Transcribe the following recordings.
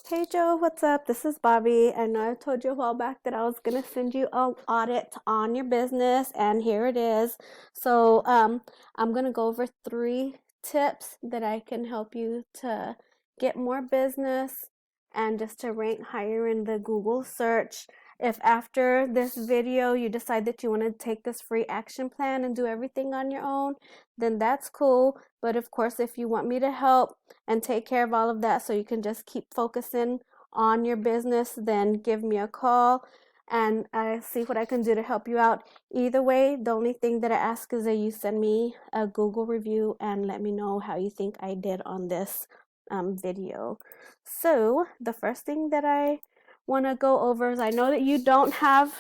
Hey Joe, what's up? This is Bobby. I know I told you a while back that I was gonna send you an audit on your business, and here it is. I'm gonna go over 3 tips that I can help you to get more business and just to rank higher in the Google search. If after this video you decide that you want to take this free action plan and do everything on your own, then that's cool. But of course, if you want me to help and take care of all of that so you can just keep focusing on your business, then give me a call and I see what I can do to help you out. Either way, the only thing that I ask is that you send me a Google review and let me know how you think I did on this video. So the first thing that I want to go over is I know that you don't have,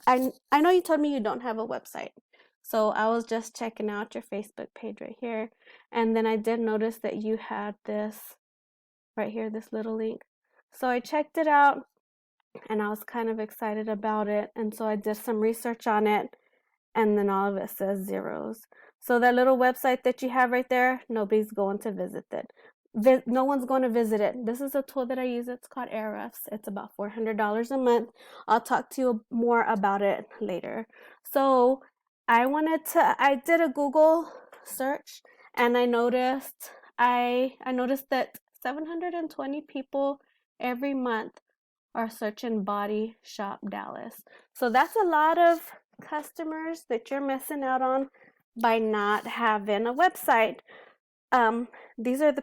I know you told me you don't have a website. So I was just checking out your Facebook page right here. And then I did notice that you had this right here, this little link. So I checked it out and I was kind of excited about it. And so I did some research on it and then all of it says zeros. So that little website that you have right there, nobody's going to visit it. No one's going to visit it. This is a tool that I use. It's called Ahrefs. It's about $400 a month. I'll talk to you more about it later. So I did a Google search and I noticed that 720 people every month are searching Body Shop Dallas. So that's a lot of customers that you're missing out on by not having a website. These are the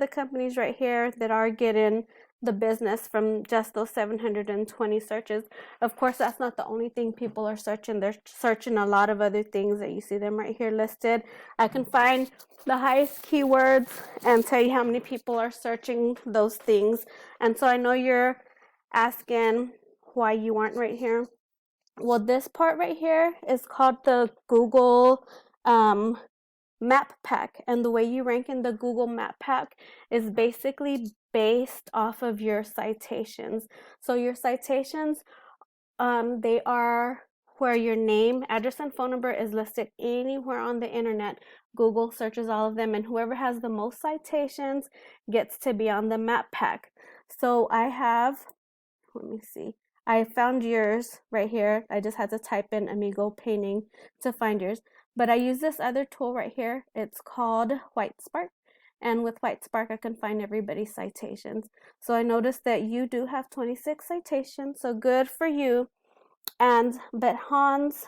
companies right here that are getting the business from just those 720 searches. Of course, that's not the only thing people are searching. They're searching a lot of other things that you see them right here listed. I can find the highest keywords and tell you how many people are searching those things. And so I know you're asking why you aren't right here. Well, this part right here is called the Google Map Pack, and the way you rank in the Google Map Pack is basically based off of your citations. So your citations, they are where your name, address, and phone number is listed anywhere on the internet. Google searches all of them, and whoever has the most citations gets to be on the Map Pack. So let me see. I found yours right here. I just had to type in Amigo painting to find yours. But I use this other tool right here. It's called WhiteSpark. And with WhiteSpark, I can find everybody's citations. So I noticed that you do have 26 citations. So good for you. But Hans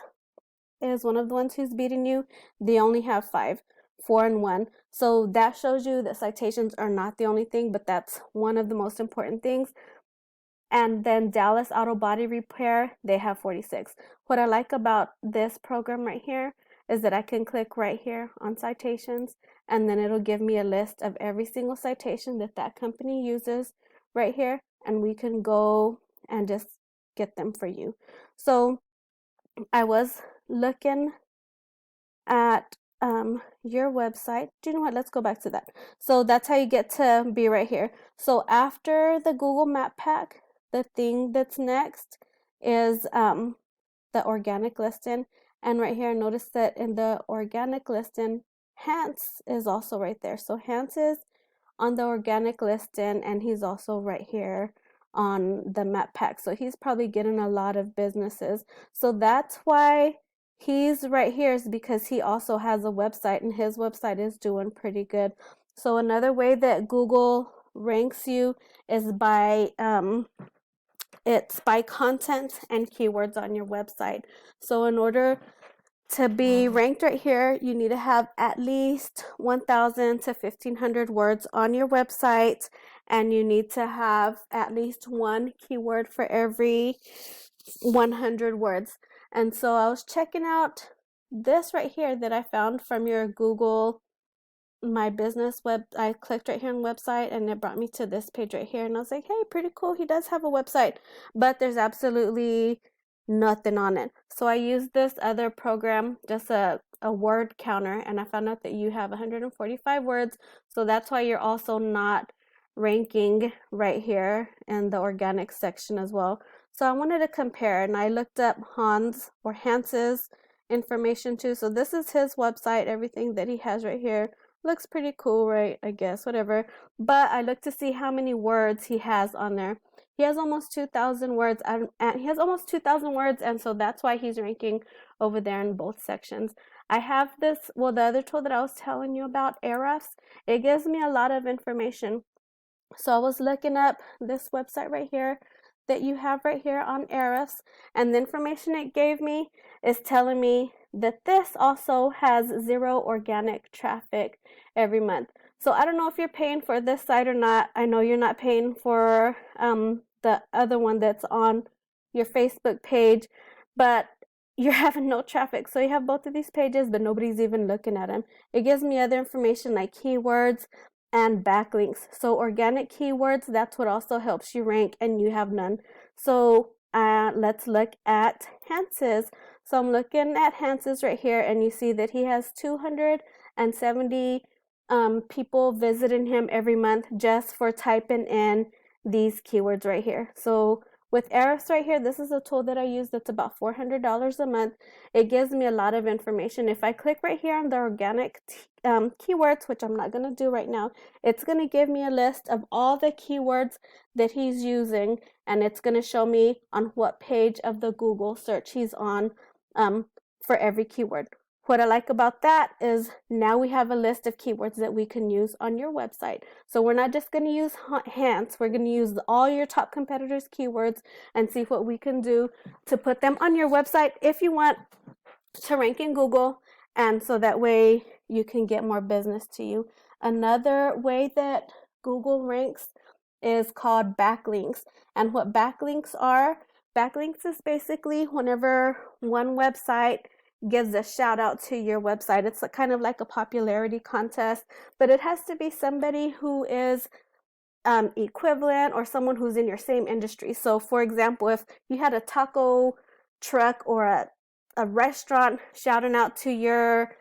is one of the ones who's beating you. They only have 5, 4 and 1. So that shows you that citations are not the only thing, but that's one of the most important things. And then Dallas Auto Body Repair, they have 46. What I like about this program right here is that I can click right here on citations, and then it'll give me a list of every single citation that company uses right here, and we can go and just get them for you. So I was looking at your website. Do you know what? Let's go back to that. So that's how you get to be right here. So after the Google Map Pack, the thing that's next is the organic listing. And right here, notice that in the organic listing, Hans is also right there. So Hans is on the organic listing, and he's also right here on the Map Pack. So he's probably getting a lot of businesses. So that's why he's right here, is because he also has a website, and his website is doing pretty good. So another way that Google ranks you is by it's by content and keywords on your website. So in order to be ranked right here, you need to have at least 1,000 to 1,500 words on your website, and you need to have at least one keyword for every 100 words. And so I was checking out this right here that I found from your Google My Business web. I clicked right here on website, and it brought me to this page right here, and I was like, hey, pretty cool. He does have a website, but there's absolutely nothing on it. So I used this other program, just a word counter, and I found out that you have 145 words. So that's why you're also not ranking right here in the organic section as well. So I wanted to compare, and I looked up Hans's information too. So this is his website, everything that he has right here. looks pretty cool, right? I guess, whatever. But I looked to see how many words he has on there. He has almost 2,000 words, and he has almost 2,000 words, and so that's why he's ranking over there in both sections. I have this, well, the other tool that I was telling you about, Ahrefs, it gives me a lot of information. So I was looking up this website right here that you have right here on Ahrefs, and the information it gave me is telling me that this also has 0 organic traffic every month. So I don't know if you're paying for this site or not. I know you're not paying for the other one that's on your Facebook page, but you're having no traffic. So you have both of these pages, but nobody's even looking at them. It gives me other information like keywords and backlinks. So organic keywords, that's what also helps you rank, and you have none. So let's look at Hanses. So I'm looking at Hanses right here, and you see that he has 270 people visiting him every month just for typing in these keywords right here. So with Ahrefs right here, this is a tool that I use that's about $400 a month. It gives me a lot of information. If I click right here on the organic keywords, which I'm not going to do right now, it's going to give me a list of all the keywords that he's using, and it's going to show me on what page of the Google search he's on for every keyword. What I like about that is now we have a list of keywords that we can use on your website. So we're not just going to use Hans, we're going to use all your top competitors' keywords and see what we can do to put them on your website if you want to rank in Google, and so that way you can get more business to you. Another way that Google ranks is called backlinks. And what backlinks are, backlinks is basically whenever one website gives a shout out to your website. It's kind of like a popularity contest, but it has to be somebody who is equivalent or someone who's in your same industry. So for example, if you had a taco truck or a restaurant shouting out to your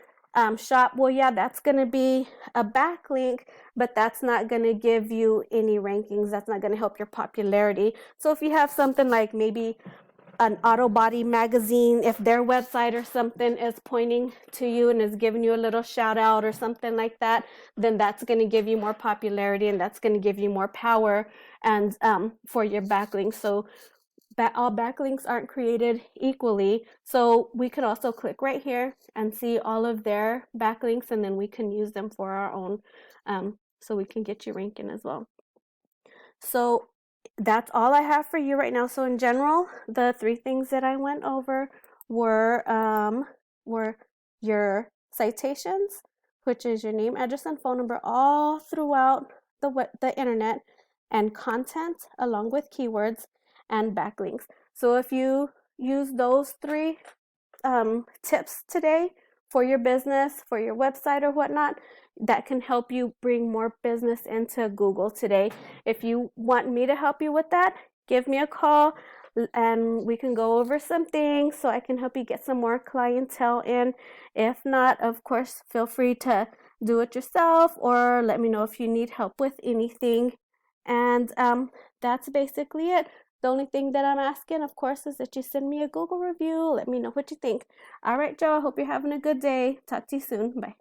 shop, well, yeah, that's going to be a backlink, but that's not going to give you any rankings. That's not going to help your popularity. So if you have something like maybe an auto body magazine, if their website or something is pointing to you and is giving you a little shout out or something like that, then that's going to give you more popularity, and that's going to give you more power and for your backlinks. So all backlinks aren't created equally. So we could also click right here and see all of their backlinks, and then we can use them for our own, so we can get you ranking as well. So that's all I have for you right now. So in general, the 3 things that I went over were your citations, which is your name, address, and phone number all throughout the internet, and content along with keywords and backlinks. So if you use those 3 tips today for your business, for your website or whatnot, that can help you bring more business into Google today. If you want me to help you with that, give me a call and we can go over some things so I can help you get some more clientele in. If not, of course, feel free to do it yourself or let me know if you need help with anything. And that's basically it. The only thing that I'm asking, of course, is that you send me a Google review. Let me know what you think. All right, Joe, I hope you're having a good day. Talk to you soon. Bye.